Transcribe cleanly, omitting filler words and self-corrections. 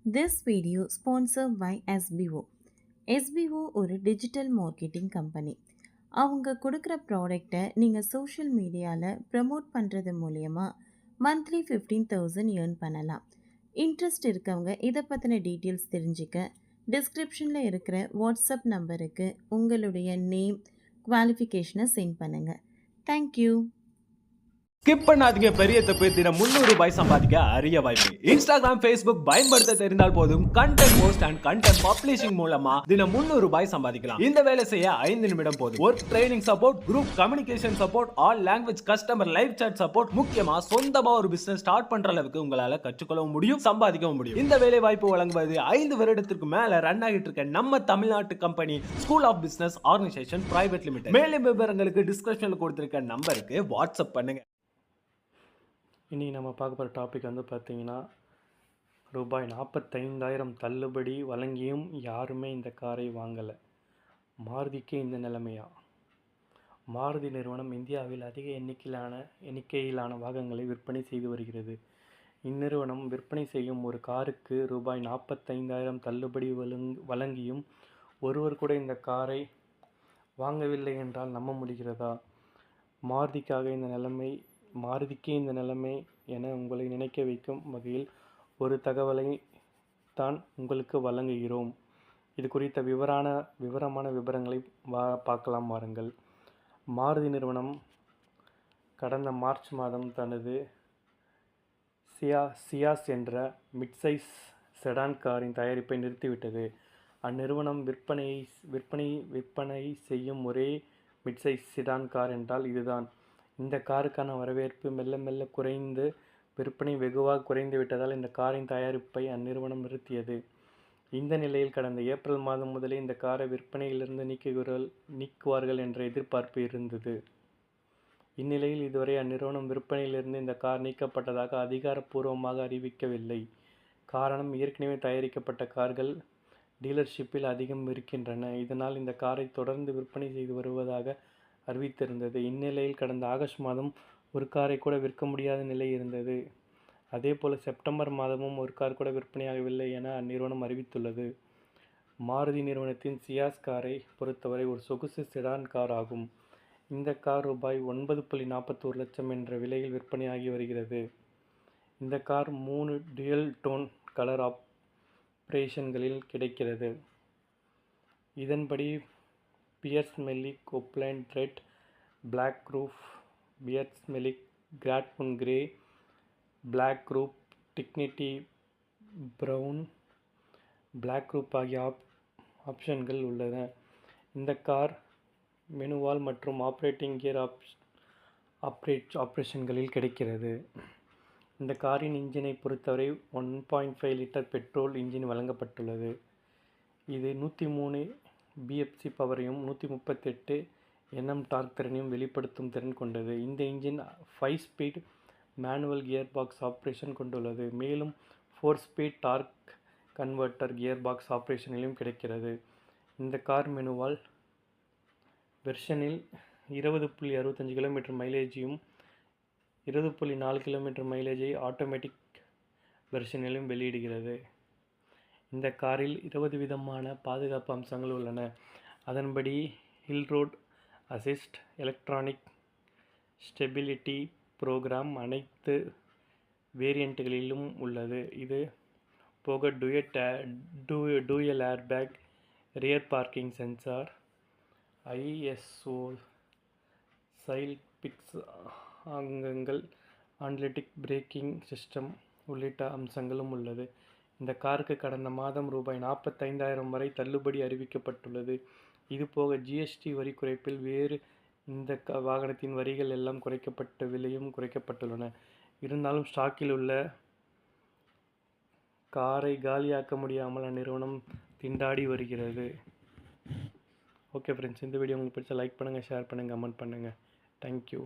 This video sponsored by SBO. SBO ஒரு digital marketing company. அவங்க கொடுக்குற ப்ராடக்டை நீங்கள் சோஷியல் மீடியாவில் ப்ரமோட் பண்ணுறது மூலயமா மந்த்லி 15,000 ஏர்ன் பண்ணலாம். இன்ட்ரெஸ்ட் இருக்கவங்க இதை பற்றின டீட்டெயில்ஸ் தெரிஞ்சுக்க டிஸ்கிரிப்ஷனில் இருக்கிற வாட்ஸ்அப் நம்பருக்கு உங்களுடைய நேம் குவாலிஃபிகேஷனை சென்ட் பண்ணுங்கள். தேங்க்யூ. ஸ்கிப் பண்ணாதீங்க, பெரிய தப்பு. தினம் 300 ரூபாய் சம்பாதிக்க அரிய வாய்ப்பு. இன்ஸ்டாகிராம், ஃபேஸ்புக் பயன்படுத்த தெரிந்தால் போதும் content post and content publishing மூலமா தினம் 300 ரூபாய் சம்பாதிக்கலாம். இந்த வேலை செய்ய 5 நிமிடம் போதும். Work training support, group communication support, all language customer live chat support, முக்கியமா சொந்தமா ஒரு பிசினஸ் ஸ்டார்ட் பண்ற அளவுக்கு உங்களால கற்றுக்கொள்ளவும் முடியும், சம்பாதிக்கவும் முடியும். இந்த வேலை வாய்ப்பு வழங்குவது 5 வருடத்திற்கு மேல ரன் ஆகிட்டு இருக்க நம்ம தமிழ்நாட்டு company school of business organisation private limited. மேலும் விவரங்களுக்கு டிஸ்கிரிப்ஷன்ல கொடுத்திருக்க நம்பருக்கு வாட்ஸ்அப் பண்ணுங்க. இன்றைக்கி நம்ம பார்க்க போகிற டாபிக் வந்து பார்த்திங்கன்னா, ரூபாய் 45,000 தள்ளுபடி வழங்கியும் யாருமே இந்த காரை வாங்கலை. மாருதிக்கு இந்த நிலைமையா? மாருதி நிறுவனம் இந்தியாவில் அதிக எண்ணிக்கையிலான வாகனங்களை விற்பனை செய்து வருகிறது. இந்நிறுவனம் விற்பனை செய்யும் ஒரு காருக்கு ரூபாய் 45,000 தள்ளுபடி வழங்கியும் ஒருவர் கூட இந்த காரை வாங்கவில்லை என்றால் நம்ப முடிகிறதா? மாருதிக்கு இந்த நிலைமை என உங்களை நினைக்க வைக்கும் வகையில் ஒரு தகவலை தான் உங்களுக்கு வழங்குகிறோம். இது குறித்த விவரமான விவரங்களை பார்க்கலாம் வாருங்கள். மாருதி நிறுவனம் கடந்த மார்ச் மாதம் தனது சியாஸ் என்ற மிட்சைஸ் செடான் காரின் தயாரிப்பை நிறுத்திவிட்டது. அந்நிறுவனம் விற்பனை செய்யும் ஒரே மிட்சைஸ் செடான் கார் என்றால் இதுதான். இந்த காருக்கான வரவேற்பு மெல்ல மெல்ல குறைந்து விற்பனை வெகுவாக குறைந்து விட்டதால் இந்த காரின் தயாரிப்பை அந்நிறுவனம் நிறுத்தியது. இந்த நிலையில் கடந்த ஏப்ரல் மாதம் முதலே இந்த காரை விற்பனையிலிருந்து நீக்குவார்கள் என்ற எதிர்பார்ப்பு இருந்தது. இந்நிலையில் இதுவரை அந்நிறுவனம் விற்பனையிலிருந்து இந்த கார் நீக்கப்பட்டதாக அதிகாரப்பூர்வமாக அறிவிக்கவில்லை. காரணம், ஏற்கனவே தயாரிக்கப்பட்ட கார்கள் டீலர்ஷிப்பில் அதிகம் இருக்கின்றன. இதனால் இந்த காரை தொடர்ந்து விற்பனை செய்து வருவதாக அறிவித்திருந்தது. இந்நிலையில் கடந்த ஆகஸ்ட் மாதம் ஒரு காரை கூட விற்க முடியாத நிலை இருந்தது. அதேபோல் செப்டம்பர் மாதமும் ஒரு கார் கூட விற்பனையாகவில்லை என அந்நிறுவனம் அறிவித்துள்ளது. மாருதி நிறுவனத்தின் சியாஸ் காரை பொறுத்தவரை ஒரு சொகுசு செடான் கார் ஆகும். இந்த கார் ரூபாய் 9.41 லட்சம் என்ற விலையில் விற்பனையாகி வருகிறது. இந்த கார் 3 டுயல் டோன் கலர் ஆப்ரேஷன்களில் கிடைக்கிறது. இதன்படி பியர்ஸ் மெல்லிக் கோப்லைண்ட் red, black roof, pearl metallic கிராட்ஃபுன் grey, black roof, dignity brown, black roof ஆகிய ஆப்ஷன்கள் உள்ளன. இந்த கார் மெனுவால் மற்றும் ஆப்ரேட்டிங் கியர் ஆப்ரேஷன்களில் கிடைக்கிறது. இந்த காரின் இன்ஜினை பொறுத்தவரை 1.5 லிட்டர் பெட்ரோல் இன்ஜின் வழங்கப்பட்டுள்ளது. இது 103 பிஎஃப்சி பவரையும் 138 என்எம் டார்க் திறனையும் வெளிப்படுத்தும் திறன் கொண்டது. இந்த engine 5 speed manual gear box option கொண்டுள்ளது. மேலும் 4 speed torque converter gear box ஆப்ரேஷனிலும் கிடைக்கிறது. இந்த கார் மெனுவால் வெர்ஷனில் 20.65 கிலோமீட்டர் மைலேஜையும் 20.4 கிலோமீட்டர் மைலேஜை ஆட்டோமேட்டிக் வெர்ஷனிலும் வெளியிடுகிறது. இந்த காரில் 20 விதமான பாதுகாப்பு அம்சங்கள் உள்ளன. அதன்படி hill road assist, electronic stability program அனைத்து வேரியண்ட்டுகளிலும் உள்ளது. இது போக dual airbag, rear parking sensor, ISO சைல் பிக்ஸ் அங்கங்கள், ஆன்லிட்டிக் பிரேக்கிங் சிஸ்டம் உள்ளிட்ட அம்சங்களும் உள்ளது. இந்த காருக்கு கடந்த மாதம் ரூபாய் 45,000 வரை தள்ளுபடி அறிவிக்கப்பட்டுள்ளது. இதுபோக ஜிஎஸ்டி வரி குறைப்பில் வேறு இந்த வாகனத்தின் வரிகள் எல்லாம் குறைக்கப்பட்ட விலையும் குறைக்கப்பட்டுள்ளன. இருந்தாலும் ஸ்டாக்கில் உள்ள காரை காலியாக்க முடியாமல் அந்நிறுவனம் திண்டாடி வருகிறது. ஓகே ஃப்ரெண்ட்ஸ், இந்த வீடியோ உங்களுக்கு பிடிச்ச லைக் பண்ணுங்கள், ஷேர் பண்ணுங்கள், கமெண்ட் பண்ணுங்கள். தேங்க்யூ.